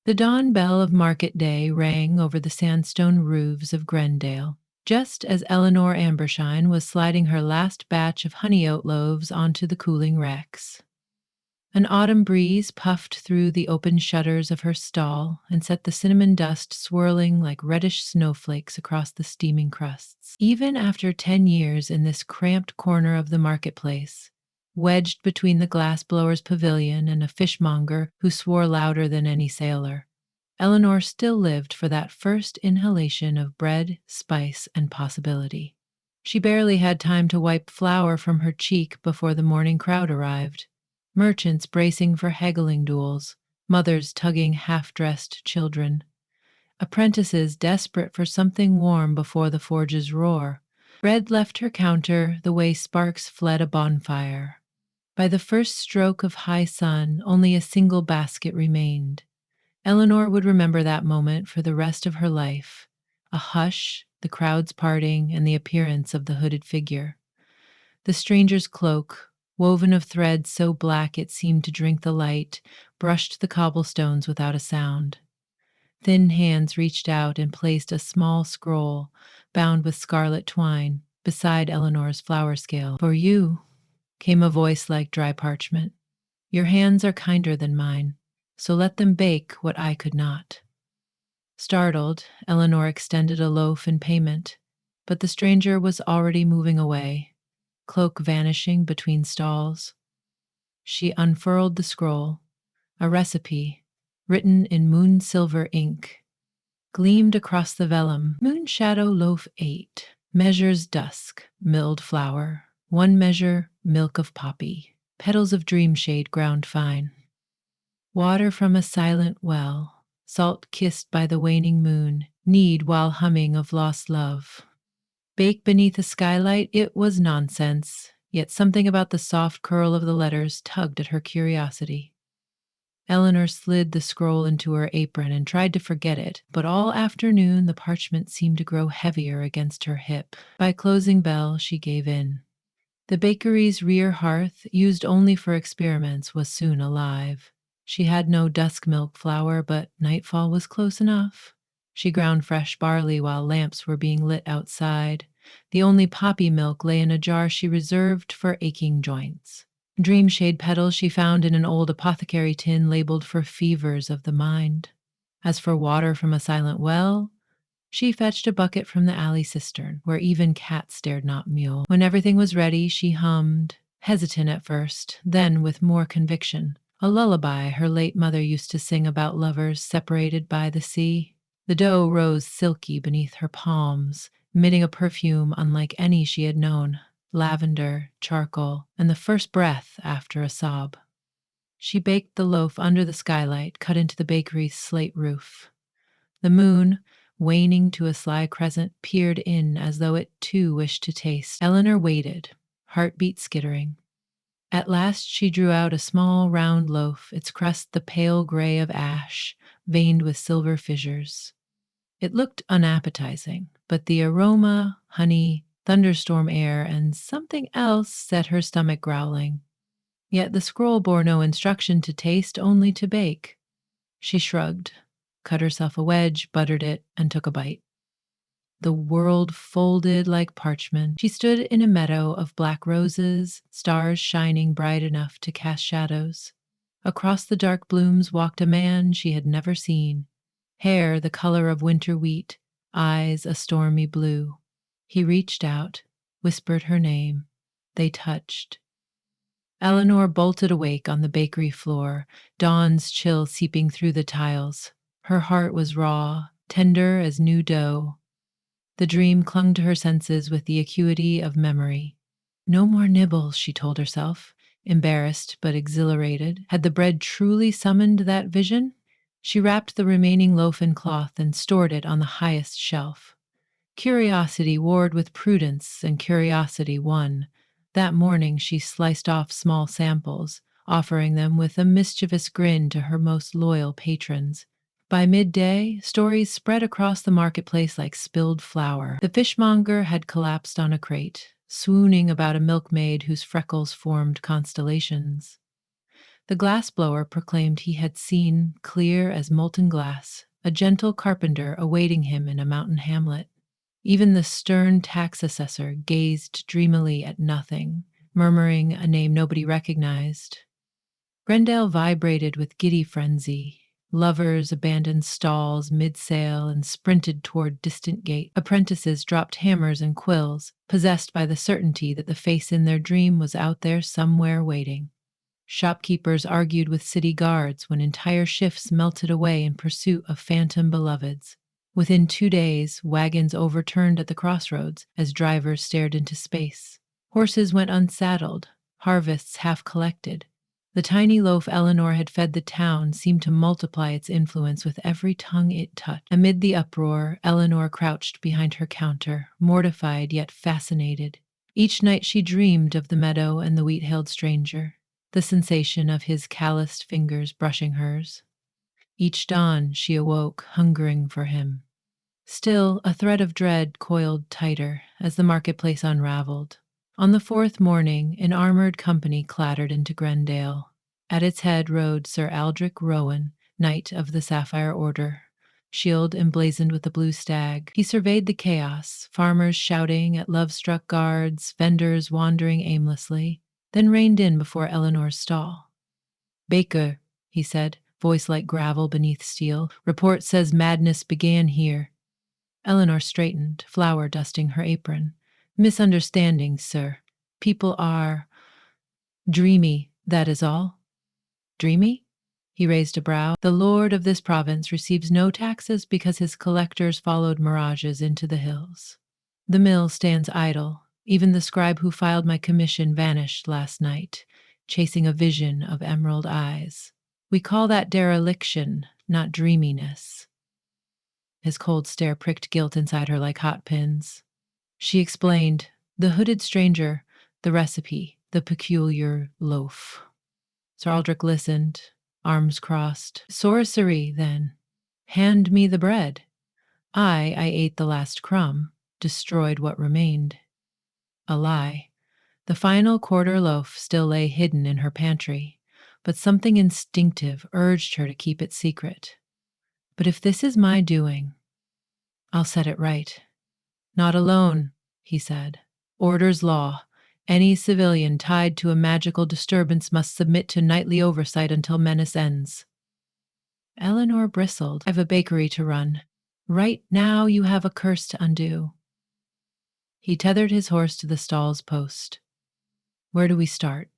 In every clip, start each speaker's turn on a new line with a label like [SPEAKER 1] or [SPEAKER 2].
[SPEAKER 1] The dawn bell of market day rang over the sandstone roofs of Grendale, just as Eleanor Ambershine was sliding her last batch of honey oat loaves onto the cooling racks. An autumn breeze puffed through the open shutters of her stall and set the cinnamon dust swirling like reddish snowflakes across the steaming crusts. Even after 10 years in this cramped corner of the marketplace, wedged between the glass-blower's pavilion and a fishmonger who swore louder than any sailor, Eleanor still lived for that first inhalation of bread, spice, and possibility. She barely had time to wipe flour from her cheek before the morning crowd arrived. Merchants bracing for haggling duels, mothers tugging half-dressed children, apprentices desperate for something warm before the forge's roar. Bread left her counter the way sparks fled a bonfire. By the first stroke of high sun, only a single basket remained. Eleanor would remember that moment for the rest of her life. A hush, the crowd's parting, and the appearance of the hooded figure. The stranger's cloak, woven of thread so black it seemed to drink the light, brushed the cobblestones without a sound. Thin hands reached out and placed a small scroll, bound with scarlet twine, beside Eleanor's flour scale. "For you," came a voice like dry parchment. "Your hands are kinder than mine, so let them bake what I could not." Startled, Eleanor extended a loaf in payment, but the stranger was already moving away, cloak vanishing between stalls. She unfurled the scroll. A recipe, written in moon-silver ink, gleamed across the vellum. Moonshadow loaf 8. Measures dusk, milled flour. 1 measure milk of poppy. Petals of dreamshade ground fine. Water from a silent well, salt kissed by the waning moon, knead while humming of lost love. Bake beneath a skylight, it was nonsense, yet something about the soft curl of the letters tugged at her curiosity. Eleanor slid the scroll into her apron and tried to forget it, but all afternoon the parchment seemed to grow heavier against her hip. By closing bell, she gave in. The bakery's rear hearth, used only for experiments, was soon alive. She had no dusk milk flour, but nightfall was close enough. She ground fresh barley while lamps were being lit outside. The only poppy milk lay in a jar she reserved for aching joints. Dreamshade petals she found in an old apothecary tin labeled for fevers of the mind. As for water from a silent well, she fetched a bucket from the alley cistern, where even cats dared not mew. When everything was ready, she hummed, hesitant at first, then with more conviction, a lullaby her late mother used to sing about lovers separated by the sea. The dough rose silky beneath her palms, emitting a perfume unlike any she had known. Lavender, charcoal, and the first breath after a sob. She baked the loaf under the skylight cut into the bakery's slate roof. The moon, waning to a sly crescent, peered in as though it too wished to taste. Eleanor waited, heartbeat skittering. At last she drew out a small round loaf, its crust the pale gray of ash, veined with silver fissures. It looked unappetizing, but the aroma, honey, thunderstorm air, and something else set her stomach growling. Yet the scroll bore no instruction to taste, only to bake. She shrugged, cut herself a wedge, buttered it, and took a bite. The world folded like parchment. She stood in a meadow of black roses, stars shining bright enough to cast shadows. Across the dark blooms walked a man she had never seen, hair the color of winter wheat, eyes a stormy blue. He reached out, whispered her name. They touched. Eleanor bolted awake on the bakery floor, dawn's chill seeping through the tiles. Her heart was raw, tender as new dough. The dream clung to her senses with the acuity of memory. No more nibbles, she told herself, embarrassed but exhilarated. Had the bread truly summoned that vision? She wrapped the remaining loaf in cloth and stored it on the highest shelf. Curiosity warred with prudence, and curiosity won. That morning she sliced off small samples, offering them with a mischievous grin to her most loyal patrons. By midday, stories spread across the marketplace like spilled flour. The fishmonger had collapsed on a crate, swooning about a milkmaid whose freckles formed constellations. The glass-blower proclaimed he had seen, clear as molten glass, a gentle carpenter awaiting him in a mountain hamlet. Even the stern tax assessor gazed dreamily at nothing, murmuring a name nobody recognized. Grendale vibrated with giddy frenzy. Lovers abandoned stalls mid-sail and sprinted toward distant gate. Apprentices dropped hammers and quills, possessed by the certainty that the face in their dream was out there somewhere waiting. Shopkeepers argued with city guards when entire shifts melted away in pursuit of phantom beloveds. Within 2 days, wagons overturned at the crossroads as drivers stared into space. Horses went unsaddled, harvests half collected. The tiny loaf Eleanor had fed the town seemed to multiply its influence with every tongue it touched. Amid the uproar, Eleanor crouched behind her counter, mortified yet fascinated. Each night she dreamed of the meadow and the wheat-hailed stranger, the sensation of his calloused fingers brushing hers. Each dawn she awoke, hungering for him. Still, a thread of dread coiled tighter as the marketplace unraveled. On the 4th morning, an armored company clattered into Grendale. At its head rode Sir Aldrich Rowan, Knight of the Sapphire Order, shield emblazoned with a blue stag. He surveyed the chaos, farmers shouting at love-struck guards, vendors wandering aimlessly, then reined in before Eleanor's stall. "Baker," he said, voice like gravel beneath steel, "report says madness began here." Eleanor straightened, flour dusting her apron. "Misunderstanding, sir. People are dreamy, that is all." "Dreamy?" He raised a brow. "The lord of this province receives no taxes because his collectors followed mirages into the hills. The mill stands idle. Even the scribe who filed my commission vanished last night, chasing a vision of emerald eyes. We call that dereliction, not dreaminess." His cold stare pricked guilt inside her like hot pins. She explained, the hooded stranger, the recipe, the peculiar loaf. Sir Aldrich listened, arms crossed. "Sorcery, then. Hand me the bread." I ate the last crumb, destroyed what remained." A lie. The final quarter loaf still lay hidden in her pantry, but something instinctive urged her to keep it secret. "But if this is my doing, I'll set it right." "Not alone," he said. "Order's law. Any civilian tied to a magical disturbance must submit to nightly oversight until menace ends." Eleanor bristled. "I've a bakery to run. Right now you have a curse to undo." He tethered his horse to the stall's post. "Where do we start?"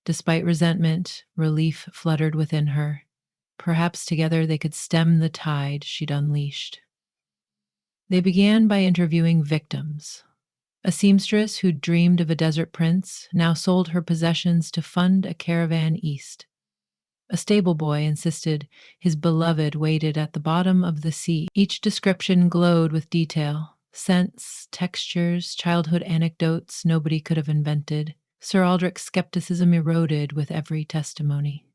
[SPEAKER 1] Despite resentment, relief fluttered within her. Perhaps together they could stem the tide she'd unleashed. They began by interviewing victims. A seamstress who'd dreamed of a desert prince now sold her possessions to fund a caravan east. A stable boy insisted his beloved waited at the bottom of the sea. Each description glowed with detail, scents, textures, childhood anecdotes nobody could have invented. Sir Aldrich's skepticism eroded with every testimony.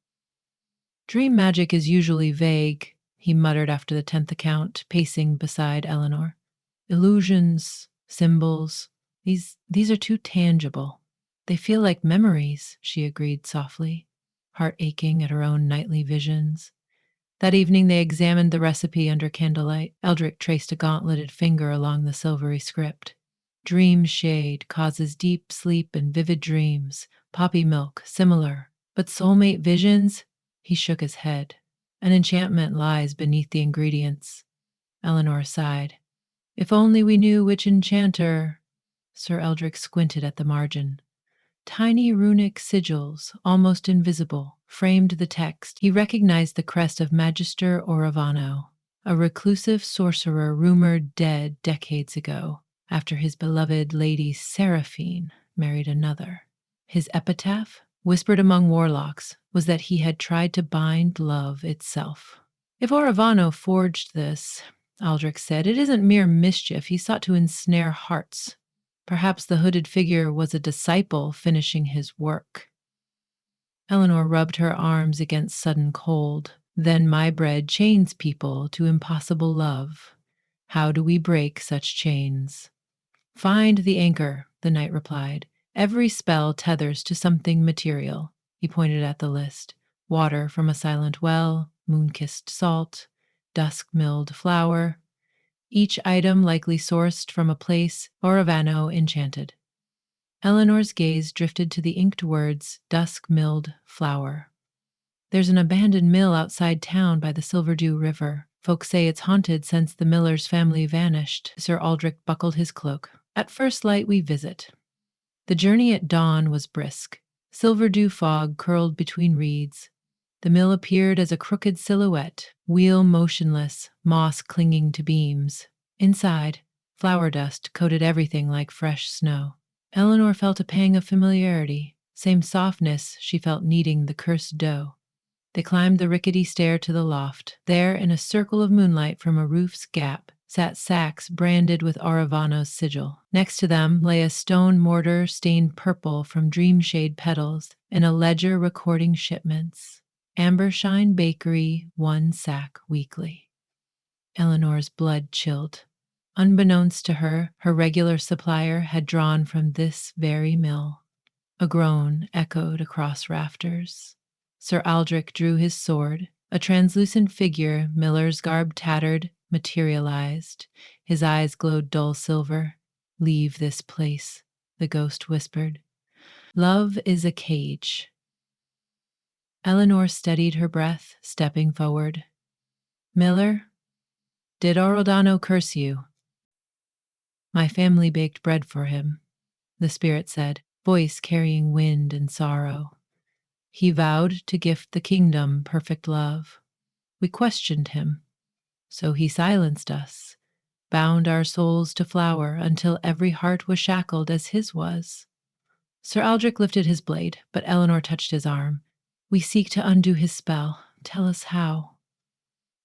[SPEAKER 1] "Dream magic is usually vague," he muttered after the 10th account, pacing beside Eleanor. "Illusions, symbols, these are too tangible." "They feel like memories," she agreed softly, heart aching at her own nightly visions. That evening they examined the recipe under candlelight. Eldrick traced a gauntleted finger along the silvery script. "Dream shade causes deep sleep and vivid dreams. Poppy milk, similar. But soulmate visions?" He shook his head. "An enchantment lies beneath the ingredients." Eleanor sighed. "If only we knew which enchanter." Sir Eldrick squinted at the margin. Tiny runic sigils, almost invisible, framed the text. He recognized the crest of Magister Oravano, a reclusive sorcerer rumored dead decades ago, after his beloved Lady Seraphine married another. His epitaph, whispered among warlocks, was that he had tried to bind love itself. "If Oravano forged this," Aldrich said, "it isn't mere mischief. He sought to ensnare hearts. Perhaps the hooded figure was a disciple finishing his work." Eleanor rubbed her arms against sudden cold. "Then my bread chains people to impossible love. How do we break such chains?" "Find the anchor," the knight replied. "Every spell tethers to something material. He pointed at the list. Water from a silent well, moon-kissed salt, dusk-milled flour, each item likely sourced from a place Oravano enchanted. Eleanor's gaze drifted to the inked words, dusk-milled flour. There's an abandoned mill outside town by the Silverdew River. Folks say it's haunted since the miller's family vanished. Sir Aldrich buckled his cloak. At first light we visit. The journey at dawn was brisk. Silverdew fog curled between reeds. The mill appeared as a crooked silhouette, wheel motionless, moss clinging to beams. Inside, flour dust coated everything like fresh snow. Eleanor felt a pang of familiarity, same softness she felt kneading the cursed dough. They climbed the rickety stair to the loft. There, in a circle of moonlight from a roof's gap, sat sacks branded with Oravano's sigil. Next to them lay a stone mortar stained purple from dream-shade petals and a ledger recording shipments. Ambershine Bakery, 1 sack weekly. Eleanor's blood chilled. Unbeknownst to her, her regular supplier had drawn from this very mill. A groan echoed across rafters. Sir Aldrich drew his sword. A translucent figure, miller's garb tattered, materialized. His eyes glowed dull silver. "Leave this place," the ghost whispered. "Love is a cage." Eleanor steadied her breath, stepping forward. "Miller, did Orodano curse you?" "My family baked bread for him," the spirit said, voice carrying wind and sorrow. "He vowed to gift the kingdom perfect love. We questioned him, so he silenced us, bound our souls to flour until every heart was shackled as his was." Sir Aldrich lifted his blade, but Eleanor touched his arm. "We seek to undo his spell. Tell us how."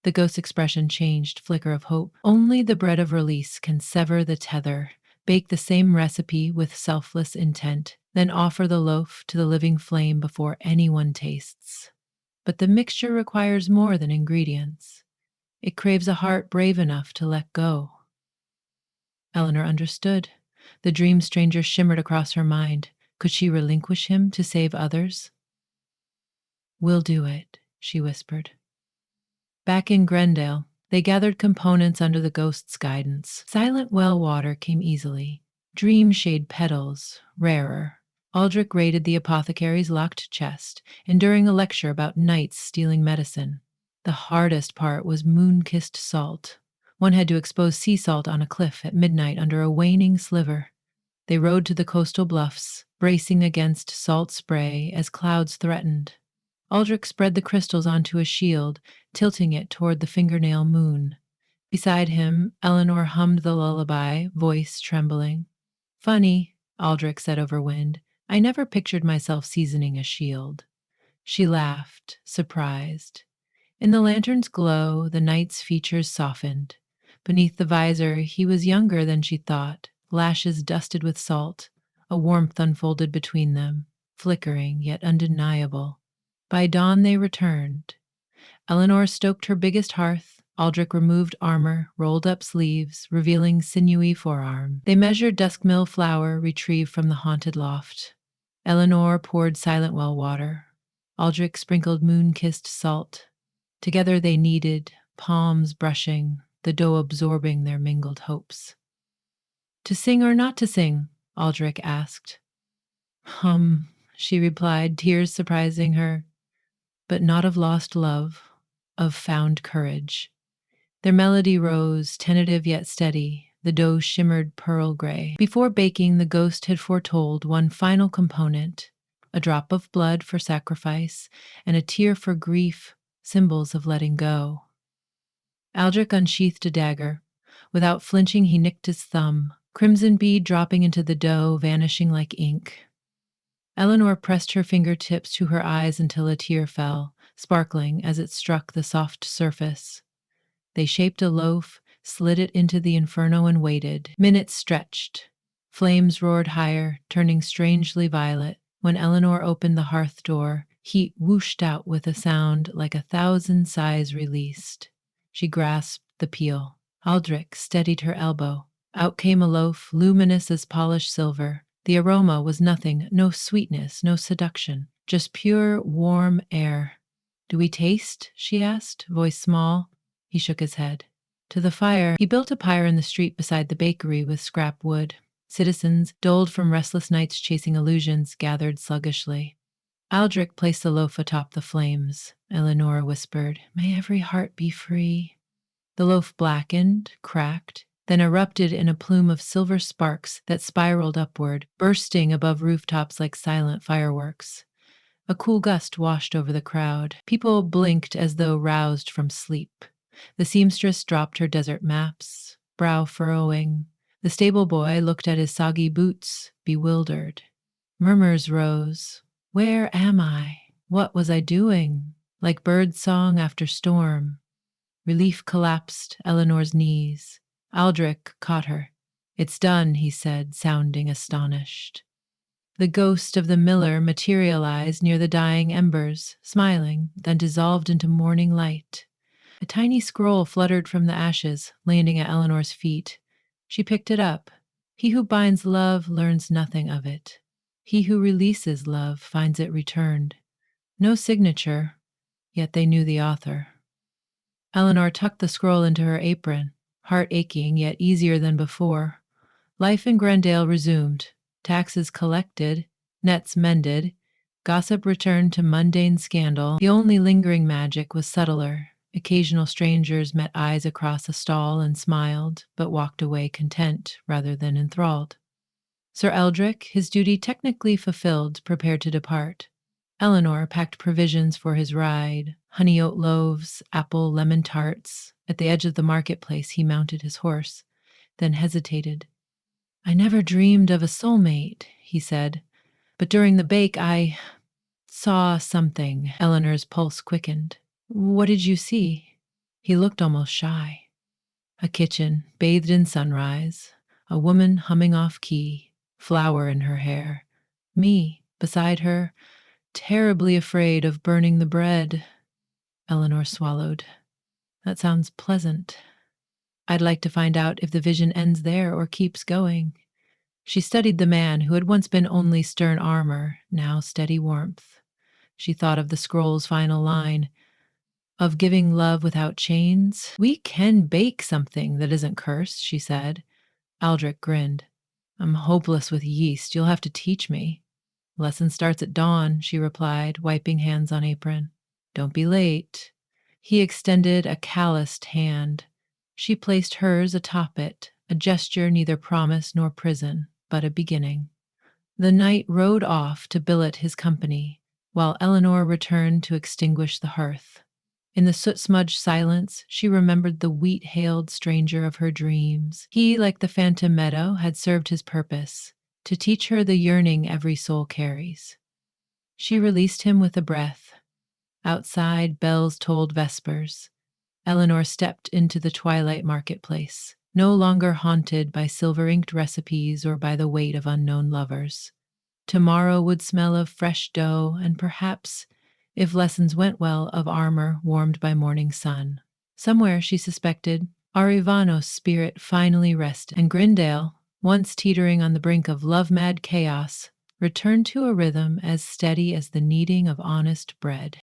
[SPEAKER 1] The ghost's expression changed, flicker of hope. "Only the bread of release can sever the tether. Bake the same recipe with selfless intent, then offer the loaf to the living flame before anyone tastes. But the mixture requires more than ingredients. It craves a heart brave enough to let go." Eleanor understood. The dream stranger shimmered across her mind. Could she relinquish him to save others? "We'll do it," she whispered. Back in Grendale, they gathered components under the ghost's guidance. Silent well water came easily. Dream shade petals, rarer. Aldrich raided the apothecary's locked chest, enduring a lecture about knights stealing medicine. The hardest part was moon-kissed salt. One had to expose sea salt on a cliff at midnight under a waning sliver. They rode to the coastal bluffs, bracing against salt spray as clouds threatened. Aldrich spread the crystals onto a shield, tilting it toward the fingernail moon. Beside him, Eleanor hummed the lullaby, voice trembling. "Funny," Aldrich said over wind. "I never pictured myself seasoning a shield." She laughed, surprised. In the lantern's glow, the knight's features softened. Beneath the visor, he was younger than she thought, lashes dusted with salt. A warmth unfolded between them, flickering yet undeniable. By dawn they returned. Eleanor stoked her biggest hearth. Aldrich removed armor, rolled up sleeves, revealing sinewy forearm. They measured duskmill flour retrieved from the haunted loft. Eleanor poured silent well water. Aldrich sprinkled moon-kissed salt. Together they kneaded, palms brushing, the dough absorbing their mingled hopes. "To sing or not to sing?" Aldrich asked. She replied, tears surprising her. "But not of lost love, of found courage." Their melody rose, tentative yet steady. The dough shimmered pearl gray. Before baking, the ghost had foretold one final component, a drop of blood for sacrifice and a tear for grief, symbols of letting go. Aldrich unsheathed a dagger. Without flinching, he nicked his thumb, crimson bead dropping into the dough, vanishing like ink. Eleanor pressed her fingertips to her eyes until a tear fell, sparkling as it struck the soft surface. They shaped a loaf, slid it into the inferno and waited. Minutes stretched. Flames roared higher, turning strangely violet. When Eleanor opened the hearth door, heat whooshed out with a sound like 1,000 sighs released. She grasped the peel. Aldrich steadied her elbow. Out came a loaf, luminous as polished silver. The aroma was nothing, no sweetness, no seduction, just pure, warm air. Do we taste? She asked, voice small. He shook his head. To the fire, he built a pyre in the street beside the bakery with scrap wood. Citizens, dulled from restless nights chasing illusions, gathered sluggishly. Aldrich placed the loaf atop the flames. Eleanor whispered, "May every heart be free." The loaf blackened, cracked, then erupted in a plume of silver sparks that spiraled upward, bursting above rooftops like silent fireworks. A cool gust washed over the crowd. People blinked as though roused from sleep. The seamstress dropped her desert maps, brow furrowing. The stable boy looked at his soggy boots, bewildered. Murmurs rose. Where am I? What was I doing? Like bird song after storm. Relief collapsed Eleanor's knees. Aldrich caught her. "It's done," he said, sounding astonished. The ghost of the miller materialized near the dying embers, smiling, then dissolved into morning light. A tiny scroll fluttered from the ashes, landing at Eleanor's feet. She picked it up. He who binds love learns nothing of it. He who releases love finds it returned. No signature, yet they knew the author. Eleanor tucked the scroll into her apron, heart aching yet easier than before. Life in Grendale resumed. Taxes collected, nets mended, gossip returned to mundane scandal. The only lingering magic was subtler. Occasional strangers met eyes across a stall and smiled, but walked away content rather than enthralled. Sir Eldrick, his duty technically fulfilled, prepared to depart. Eleanor packed provisions for his ride, honey oat loaves, apple lemon tarts. At the edge of the marketplace, he mounted his horse, then hesitated. "I never dreamed of a soulmate," he said, "but during the bake I saw something." Eleanor's pulse quickened. "What did you see?" He looked almost shy. A kitchen, bathed in sunrise, a woman humming off key, flower in her hair. Me, beside her, terribly afraid of burning the bread. Eleanor swallowed. "That sounds pleasant. I'd like to find out if the vision ends there or keeps going." She studied the man who had once been only stern armor, now steady warmth. She thought of the scroll's final line, of giving love without chains. "We can bake something that isn't cursed," she said. Aldrich grinned. "I'm hopeless with yeast. You'll have to teach me." "Lesson starts at dawn," she replied, wiping hands on apron. "Don't be late." He extended a calloused hand. She placed hers atop it, a gesture neither promise nor prison, but a beginning. The knight rode off to billet his company, while Eleanor returned to extinguish the hearth. In the soot-smudged silence, she remembered the wheat-hailed stranger of her dreams. He, like the phantom meadow, had served his purpose, to teach her the yearning every soul carries. She released him with a breath. Outside, bells tolled vespers. Eleanor stepped into the twilight marketplace, no longer haunted by silver-inked recipes or by the weight of unknown lovers. Tomorrow would smell of fresh dough and perhaps, if lessons went well, of armor warmed by morning sun. Somewhere, she suspected, Arivanos' spirit finally rested, and Grindale, once teetering on the brink of love-mad chaos, returned to a rhythm as steady as the kneading of honest bread.